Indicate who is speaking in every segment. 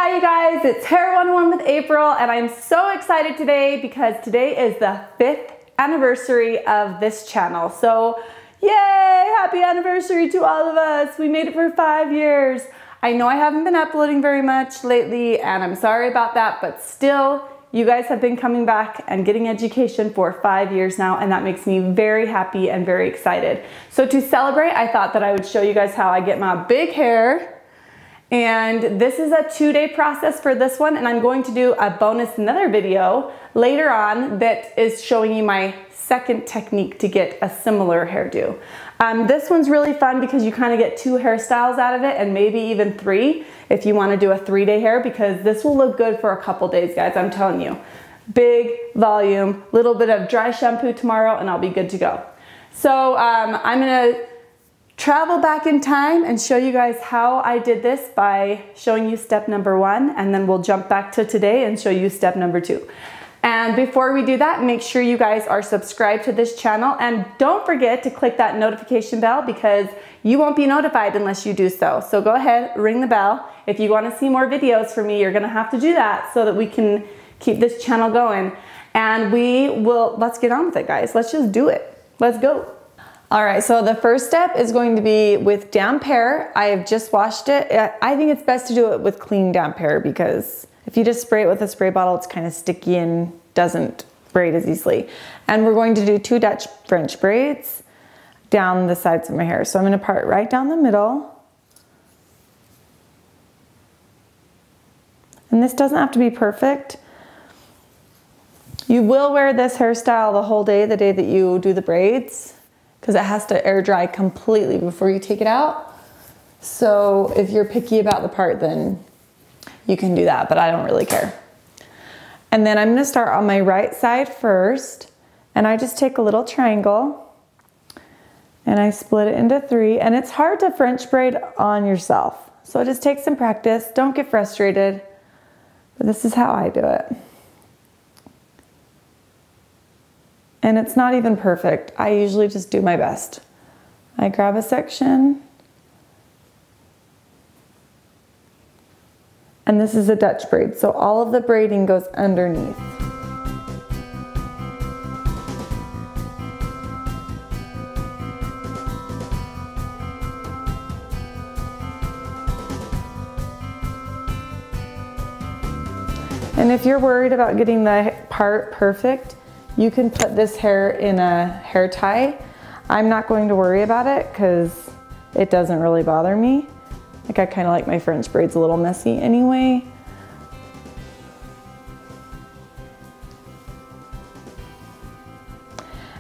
Speaker 1: Hi you guys, it's Hair 101 with April, and I'm so excited today because today is the 5th anniversary of this channel. So yay, happy anniversary to all of us. We made it for 5 years. I know I haven't been uploading very much lately and I'm sorry about that, but still you guys have been coming back and getting education for 5 years now, and that makes me very happy and very excited. So to celebrate, I thought that I would show you guys how I get my big hair. And this is a 2-day process for this one, and I'm going to do a bonus another video later on that is showing you my second technique to get a similar hairdo. This one's really fun because you kind of get 2 hairstyles out of it, and maybe even 3 if you want to do a 3-day hair, because this will look good for a couple days, guys, I'm telling you. Big volume, little bit of dry shampoo tomorrow, and I'll be good to go. So I'm gonna travel back in time and show you guys how I did this by showing you step number 1, and then we'll jump back to today and show you step number 2. And before we do that, make sure you guys are subscribed to this channel, and don't forget to click that notification bell because you won't be notified unless you do so. So go ahead, ring the bell. If you want to see more videos from me, you're gonna have to do that so that we can keep this channel going. And let's get on with it, guys. Let's just do it. Let's go. All right, so the first step is going to be with damp hair. I have just washed it. I think it's best to do it with clean damp hair because if you just spray it with a spray bottle, it's kind of sticky and doesn't braid as easily. And we're going to do 2 Dutch French braids down the sides of my hair. So I'm going to part right down the middle. And this doesn't have to be perfect. You will wear this hairstyle the whole day, the day that you do the braids, because it has to air dry completely before you take it out. So if you're picky about the part, then you can do that, but I don't really care. And then I'm gonna start on my right side first, and I just take a little triangle and I split it into 3, and it's hard to French braid on yourself. So just take some practice, don't get frustrated, but this is how I do it. And it's not even perfect. I usually just do my best. I grab a section, and this is a Dutch braid, so all of the braiding goes underneath. And if you're worried about getting the part perfect, you can put this hair in a hair tie. I'm not going to worry about it because it doesn't really bother me. Like, I kind of like my French braids a little messy anyway.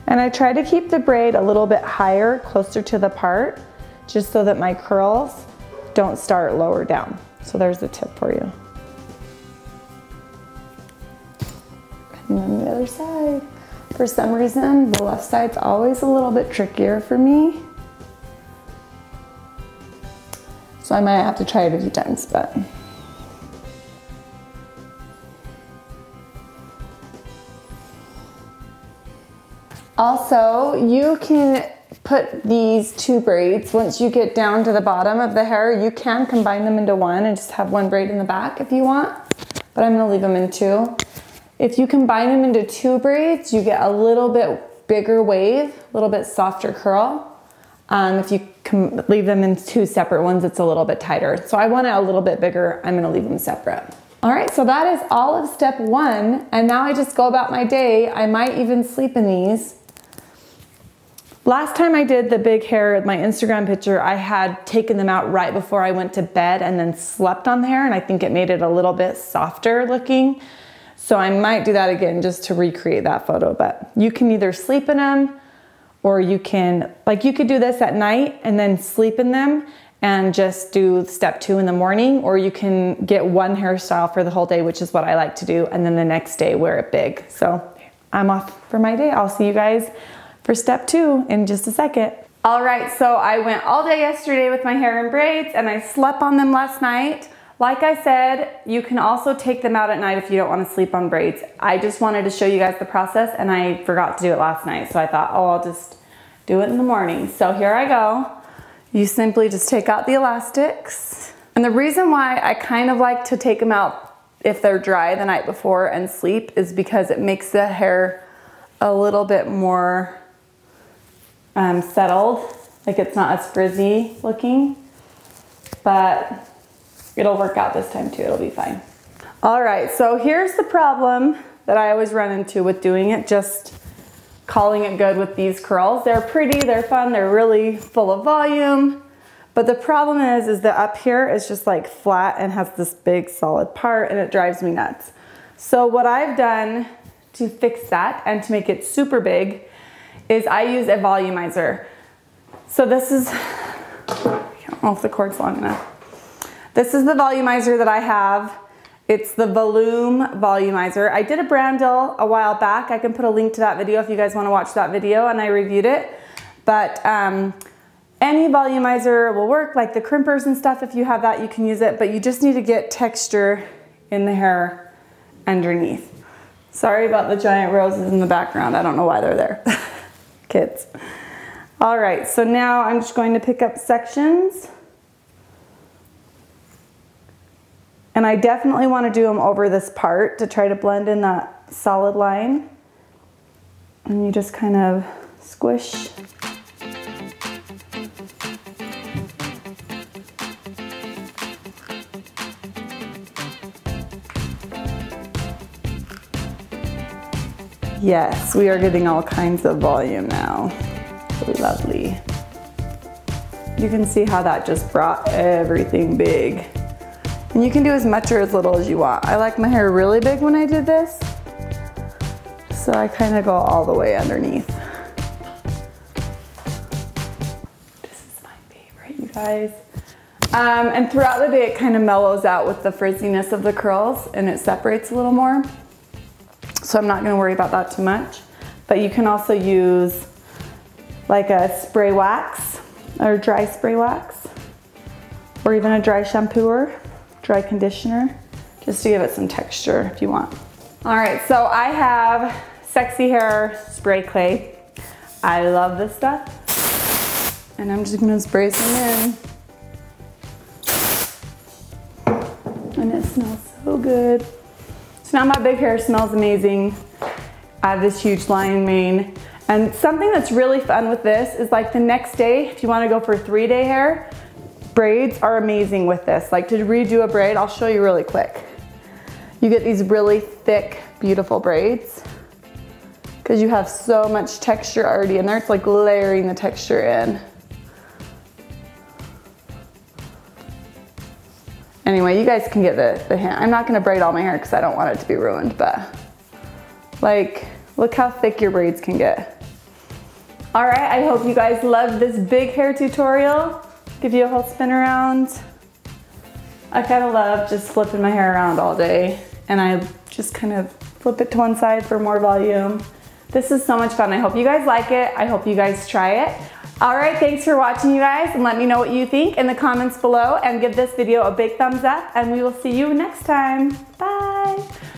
Speaker 1: And I try to keep the braid a little bit higher, closer to the part, just so that my curls don't start lower down. So there's the tip for you. And then the other side. For some reason, the left side's always a little bit trickier for me. So I might have to try it a few times, but. Also, you can put these 2 braids, once you get down to the bottom of the hair, you can combine them into 1 and just have 1 braid in the back if you want, but I'm gonna leave them in 2. If you combine them into 2 braids, you get a little bit bigger wave, a little bit softer curl. If you leave them in 2 separate ones, it's a little bit tighter. So I want it a little bit bigger. I'm gonna leave them separate. All right, so that is all of step 1. And now I just go about my day. I might even sleep in these. Last time I did the big hair, my Instagram picture, I had taken them out right before I went to bed and then slept on the hair, and I think it made it a little bit softer looking. So I might do that again just to recreate that photo, but you can either sleep in them, or you can, like, you could do this at night and then sleep in them and just do step 2 in the morning, or you can get 1 hairstyle for the whole day, which is what I like to do, and then the next day wear it big. So I'm off for my day. I'll see you guys for step 2 in just a second. All right, so I went all day yesterday with my hair in braids, and I slept on them last night. Like I said, you can also take them out at night if you don't want to sleep on braids. I just wanted to show you guys the process, and I forgot to do it last night. So I thought, oh, I'll just do it in the morning. So here I go. You simply just take out the elastics And the reason why I kind of like to take them out if they're dry the night before and sleep is because it makes the hair a little bit more settled. Like it's not as frizzy looking, but it'll work out this time too. It'll be fine. All right, so here's the problem that I always run into with doing it, just calling it good with these curls. They're pretty, they're fun, they're really full of volume. But the problem is that up here is just like flat and has this big solid part, and it drives me nuts. So what I've done to fix that and to make it super big is I use a volumizer. So this is, I don't know if the cord's long enough. This is the volumizer that I have. It's the volumizer. I did a brand deal a while back. I can put a link to that video if you guys want to watch that video, and I reviewed it. But any volumizer will work, like the crimpers and stuff. If you have that, you can use it, but you just need to get texture in the hair underneath. Sorry about the giant roses in the background. I don't know why they're there. Kids. All right, so now I'm just going to pick up sections. And I definitely want to do them over this part to try to blend in that solid line. And you just kind of squish. Yes, we are getting all kinds of volume now. Really lovely. You can see how that just brought everything big. And you can do as much or as little as you want. I like my hair really big when I did this, so I kind of go all the way underneath. This is my favorite, you guys. And throughout the day, it kind of mellows out with the frizziness of the curls, and it separates a little more. So I'm not gonna worry about that too much. But you can also use like a spray wax or dry spray wax, or even a dry shampooer, dry conditioner, just to give it some texture if you want. All right, so I have Sexy Hair spray clay. I love this stuff. And I'm just gonna spray some in. And it smells so good. So now my big hair smells amazing. I have this huge lion mane. And something that's really fun with this is like the next day, if you wanna go for 3-day hair, braids are amazing with this. Like to redo a braid, I'll show you really quick. You get these really thick, beautiful braids because you have so much texture already in there. It's like layering the texture in. Anyway, you guys can get the hint. I'm not gonna braid all my hair because I don't want it to be ruined, but like, look how thick your braids can get. All right, I hope you guys loved this big hair tutorial. Give you a whole spin around. I kind of love just flipping my hair around all day, and I just kind of flip it to one side for more volume. This is so much fun. I hope you guys like it. I hope you guys try it. All right, thanks for watching, you guys, and let me know what you think in the comments below, and give this video a big thumbs up, and we will see you next time. Bye.